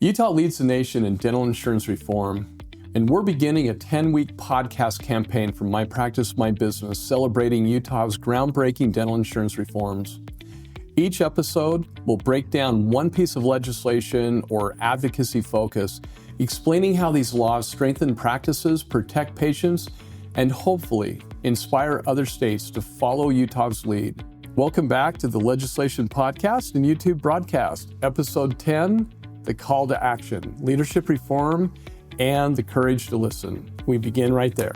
Utah leads the nation in dental insurance reform, and we're beginning a 10-week podcast campaign from My Practice, My Business, celebrating Utah's groundbreaking dental insurance reforms. Each episode will break down one piece of legislation or advocacy focus, explaining how these laws strengthen practices, protect patients, and hopefully inspire other states to follow Utah's lead. Welcome back to the Legislation Podcast and YouTube broadcast, Episode 10, The Call to Action, Leadership Reform, and the Courage to Listen. We begin right there.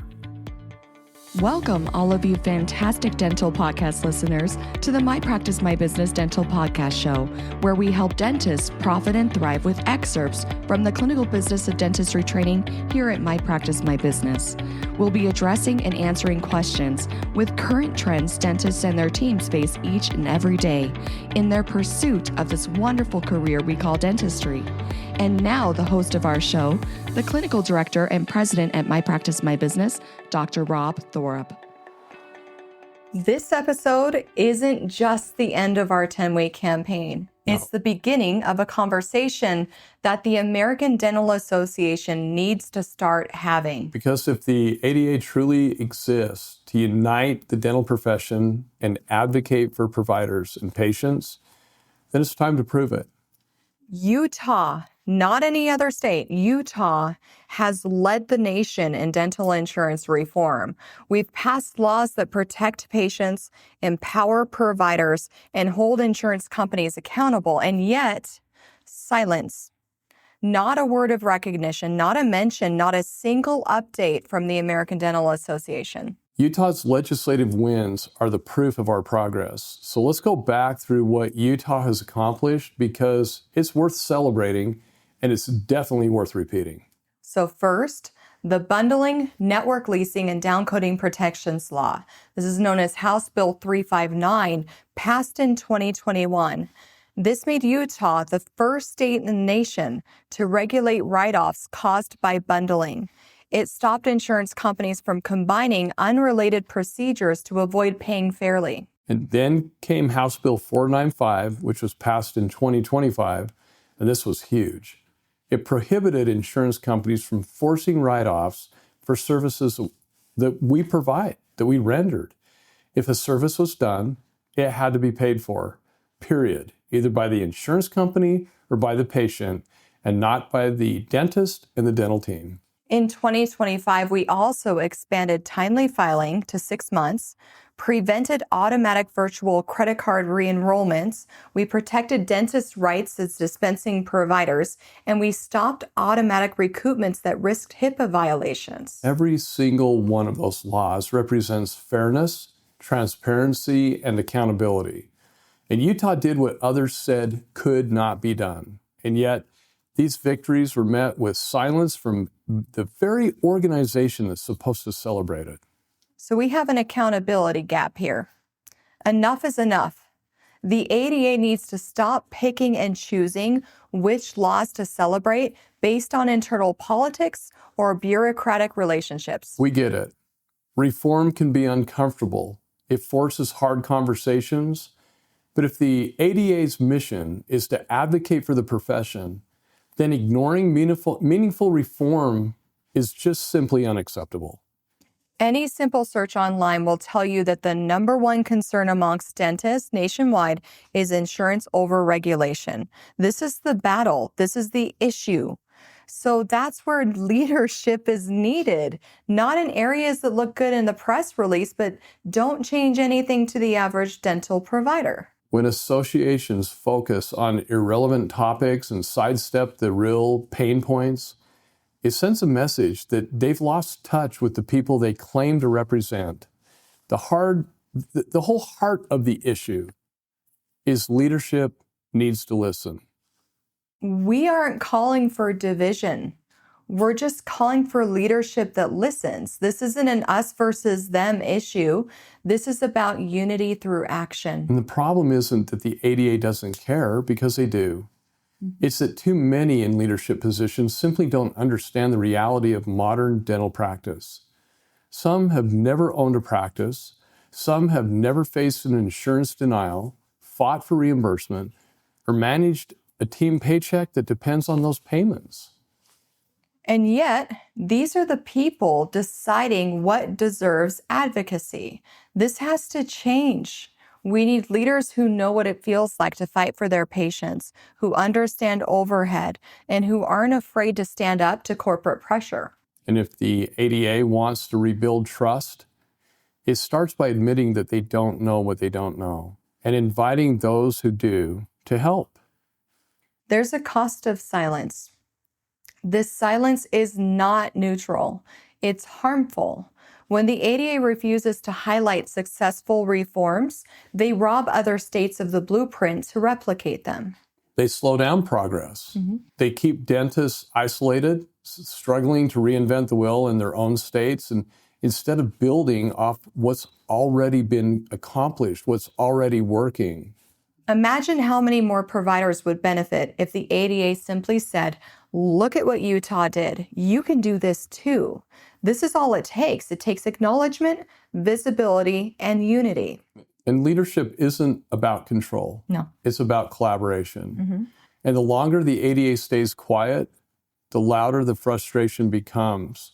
Welcome, all of you fantastic dental podcast listeners, to the My Practice, My Business Dental Podcast Show, where we help dentists profit and thrive with excerpts from the clinical business of dentistry training here at My Practice, My Business. We'll be addressing and answering questions with current trends dentists and their teams face each and every day in their pursuit of this wonderful career we call dentistry. And now the host of our show, the clinical director and president at My Practice, My Business, Dr. Rob Thorup. This episode isn't just the end of our 10-week campaign. No. It's the beginning of a conversation that the American Dental Association needs to start having. Because if the ADA truly exists to unite the dental profession and advocate for providers and patients, then it's time to prove it. Utah, not any other state, Utah has led the nation in dental insurance reform. We've passed laws that protect patients, empower providers, and hold insurance companies accountable. And yet, silence. Not a word of recognition, not a mention, not a single update from the American Dental Association. Utah's legislative wins are the proof of our progress. So let's go back through what Utah has accomplished because it's worth celebrating and it's definitely worth repeating. So first, the Bundling, Network Leasing, and Downcoding Protections Law. This is known as House Bill 359, passed in 2021. This made Utah the first state in the nation to regulate write-offs caused by bundling. It stopped insurance companies from combining unrelated procedures to avoid paying fairly. And then came House Bill 495, which was passed in 2025, and this was huge. It prohibited insurance companies from forcing write-offs for services that we provide, that we rendered. If a service was done, it had to be paid for, period, either by the insurance company or by the patient, and not by the dentist and the dental team. In 2025, we also expanded timely filing to 6 months, prevented automatic virtual credit card re-enrollments, we protected dentists' rights as dispensing providers, and we stopped automatic recoupments that risked HIPAA violations. Every single one of those laws represents fairness, transparency, and accountability. And Utah did what others said could not be done. And yet, these victories were met with silence from the very organization that's supposed to celebrate it. So we have an accountability gap here. Enough is enough. The ADA needs to stop picking and choosing which laws to celebrate based on internal politics or bureaucratic relationships. We get it. Reform can be uncomfortable. It forces hard conversations. But if the ADA's mission is to advocate for the profession, then ignoring meaningful reform is just simply unacceptable. Any simple search online will tell you that the number one concern amongst dentists nationwide is insurance overregulation. This is the battle. This is the issue. So that's where leadership is needed, not in areas that look good in the press release, but don't change anything to the average dental provider. When associations focus on irrelevant topics and sidestep the real pain points, it sends a message that they've lost touch with the people they claim to represent. The whole heart of the issue is leadership needs to listen. We aren't calling for division. We're just calling for leadership that listens. This isn't an us versus them issue. This is about unity through action. And the problem isn't that the ADA doesn't care, because they do. It's that too many in leadership positions simply don't understand the reality of modern dental practice. Some have never owned a practice. Some have never faced an insurance denial, fought for reimbursement, or managed a team paycheck that depends on those payments. And yet, these are the people deciding what deserves advocacy. This has to change. We need leaders who know what it feels like to fight for their patients, who understand overhead, and who aren't afraid to stand up to corporate pressure. And if the ADA wants to rebuild trust, it starts by admitting that they don't know what they don't know and inviting those who do to help. There's a cost of silence. This silence is not neutral. It's harmful. When the ADA refuses to highlight successful reforms, they rob other states of the blueprint to replicate them. They slow down progress. They keep dentists isolated, struggling to reinvent the wheel in their own states, and instead of building off what's already been accomplished, what's already working. Imagine how many more providers would benefit if the ADA simply said, look at what Utah did. You can do this too. This is all it takes. It takes acknowledgement, visibility, and unity. And leadership isn't about control. No. It's about collaboration. And the longer the ADA stays quiet, the louder the frustration becomes.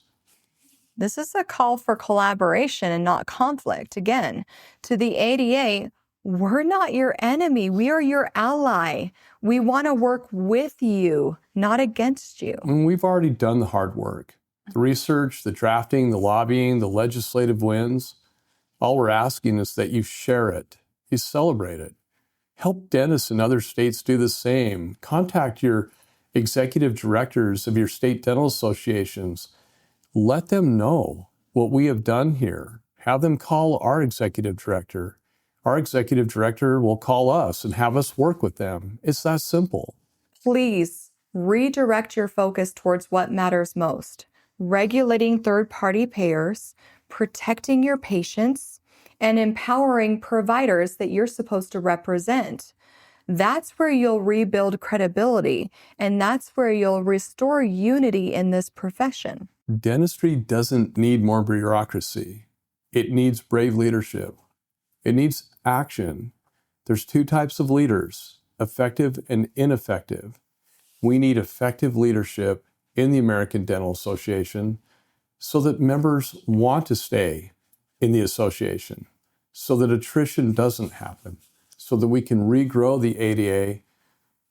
This is a call for collaboration and not conflict. Again, to the ADA, we're not your enemy. We are your ally. We want to work with you, not against you. And we've already done the hard work. The research, the drafting, the lobbying, the legislative wins. All we're asking is that you share it, you celebrate it. Help dentists in other states do the same. Contact your executive directors of your state dental associations. Let them know what we have done here. Have them call our executive director. Our executive director will call us and have us work with them. It's that simple. Please redirect your focus towards what matters most. Regulating third-party payers, protecting your patients, and empowering providers that you're supposed to represent. That's where you'll rebuild credibility, and that's where you'll restore unity in this profession. Dentistry doesn't need more bureaucracy. It needs brave leadership. It needs action. There's two types of leaders, effective and ineffective. We need effective leadership in the American Dental Association so that members want to stay in the association, so that attrition doesn't happen, so that we can regrow the ADA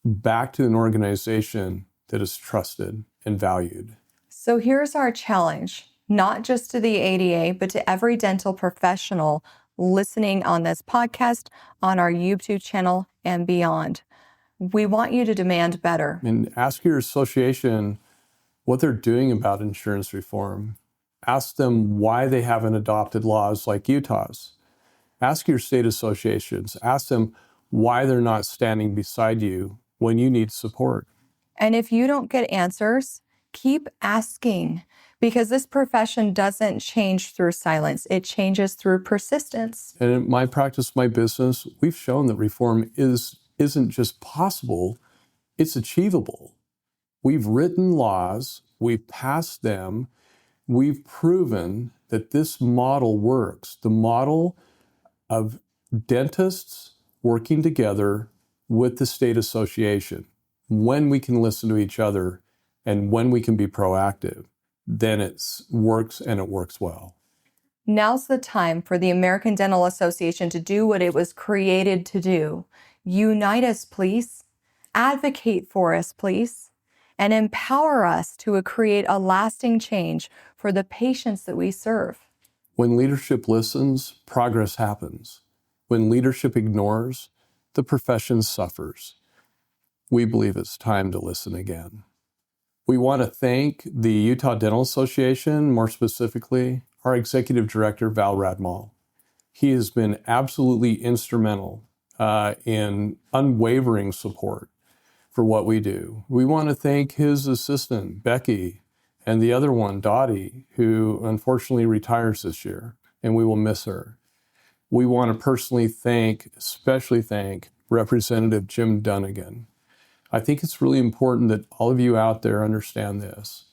back to an organization that is trusted and valued. So here's our challenge, not just to the ADA, but to every dental professional listening on this podcast, on our YouTube channel, and beyond. We want you to demand better. And ask your association what they're doing about insurance reform. Ask them why they haven't adopted laws like Utah's. Ask your state associations. Ask them why they're not standing beside you when you need support. And if you don't get answers, keep asking, because this profession doesn't change through silence. It changes through persistence. And in my practice, my business, we've shown that reform isn't just possible, it's achievable. We've written laws, we've passed them, we've proven that this model works. The model of dentists working together with the state association. When we can listen to each other and when we can be proactive, then it works and it works well. Now's the time for the American Dental Association to do what it was created to do. Unite us, please. Advocate for us, please. And empower us to create a lasting change for the patients that we serve. When leadership listens, progress happens. When leadership ignores, the profession suffers. We believe it's time to listen again. We want to thank the Utah Dental Association, more specifically, our executive director, Val Radmal. He has been absolutely instrumental in unwavering support for what we do. We want to thank his assistant, Becky, and the other one, Dottie, who unfortunately retires this year, and we will miss her. We want to personally especially thank Representative Jim Dunnigan. I think it's really important that all of you out there understand this.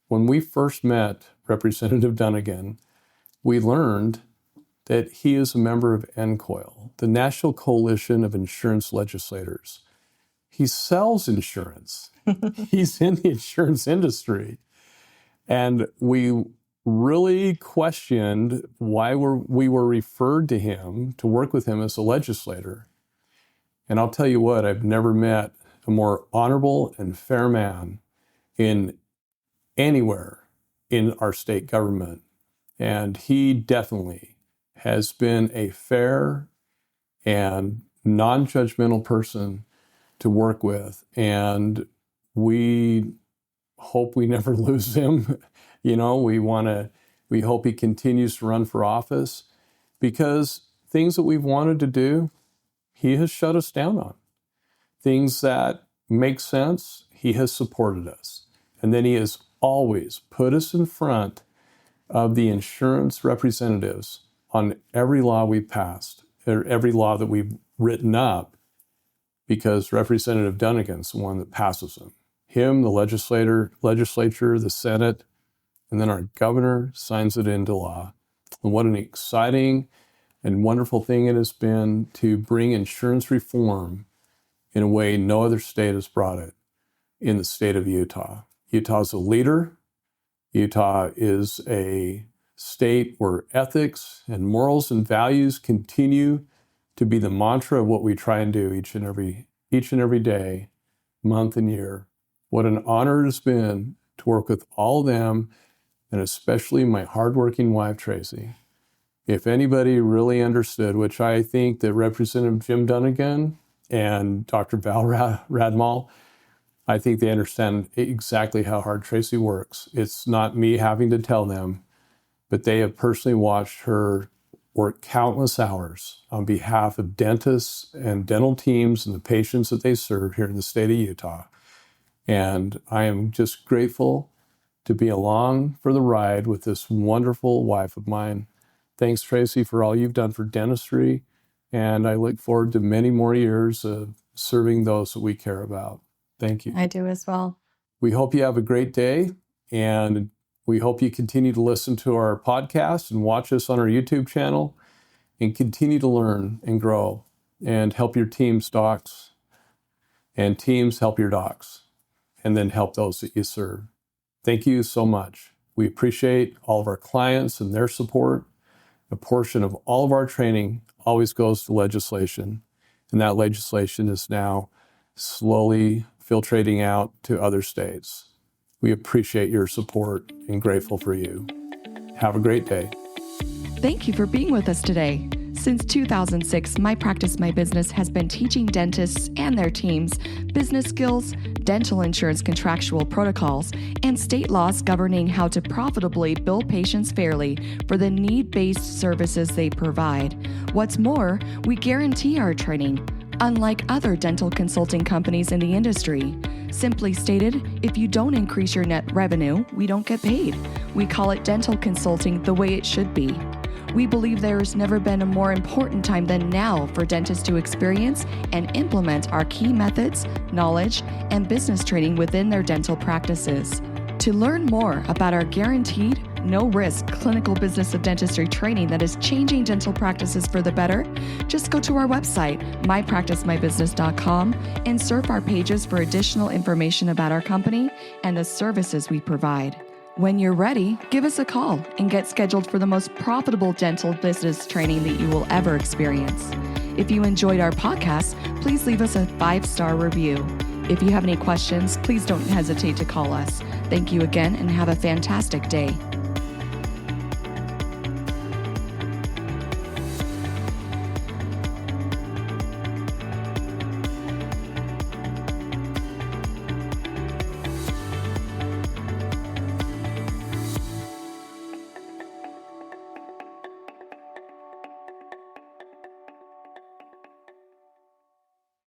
When we first met Representative Dunnigan, we learned that he is a member of NCOIL, the National Coalition of Insurance Legislators. He sells insurance. He's in the insurance industry. And we really questioned why we were referred to him to work with him as a legislator. And I'll tell you what, I've never met a more honorable and fair man in anywhere in our state government. And he definitely has been a fair and non-judgmental person to work with. And we hope we never lose him. We hope he continues to run for office, because things that we've wanted to do, he has shut us down on. Things that make sense, he has supported us. And then he has always put us in front of the insurance representatives on every law we've passed, or every law that we've written up, because Representative Dunnigan's the one that passes them. Him, the legislature, the Senate, and then our governor signs it into law. And what an exciting and wonderful thing it has been to bring insurance reform in a way no other state has brought it in the state of Utah. Utah's a leader. Utah is a state where ethics and morals and values continue to be the mantra of what we try and do each and every day, month and year. What an honor it has been to work with all of them, and especially my hardworking wife, Tracy. If anybody really understood, which I think that Representative Jim Dunnigan and Dr. Val Radmal, I think they understand exactly how hard Tracy works. It's not me having to tell them, but they have personally watched her work countless hours on behalf of dentists and dental teams and the patients that they serve here in the state of Utah. And I am just grateful to be along for the ride with this wonderful wife of mine. Thanks, Tracy, for all you've done for dentistry. And I look forward to many more years of serving those that we care about. Thank you. I do as well. We hope you have a great day, and we hope you continue to listen to our podcast and watch us on our YouTube channel, and continue to learn and grow and help your team's docs, and teams help your docs, and then help those that you serve. Thank you so much. We appreciate all of our clients and their support. A portion of all of our training always goes to legislation, and that legislation is now slowly filtrating out to other states. We appreciate your support and grateful for you. Have a great day. Thank you for being with us today. Since 2006, My Practice, My Business has been teaching dentists and their teams business skills, dental insurance contractual protocols, and state laws governing how to profitably bill patients fairly for the need-based services they provide. What's more, we guarantee our training, unlike other dental consulting companies in the industry. Simply stated, if you don't increase your net revenue, we don't get paid. We call it dental consulting the way it should be. We believe there has never been a more important time than now for dentists to experience and implement our key methods, knowledge, and business training within their dental practices. To learn more about our guaranteed, no-risk clinical business of dentistry training that is changing dental practices for the better, just go to our website, mypracticemybusiness.com, and surf our pages for additional information about our company and the services we provide. When you're ready, give us a call and get scheduled for the most profitable dental business training that you will ever experience. If you enjoyed our podcast, please leave us a 5-star review. If you have any questions, please don't hesitate to call us. Thank you again and have a fantastic day.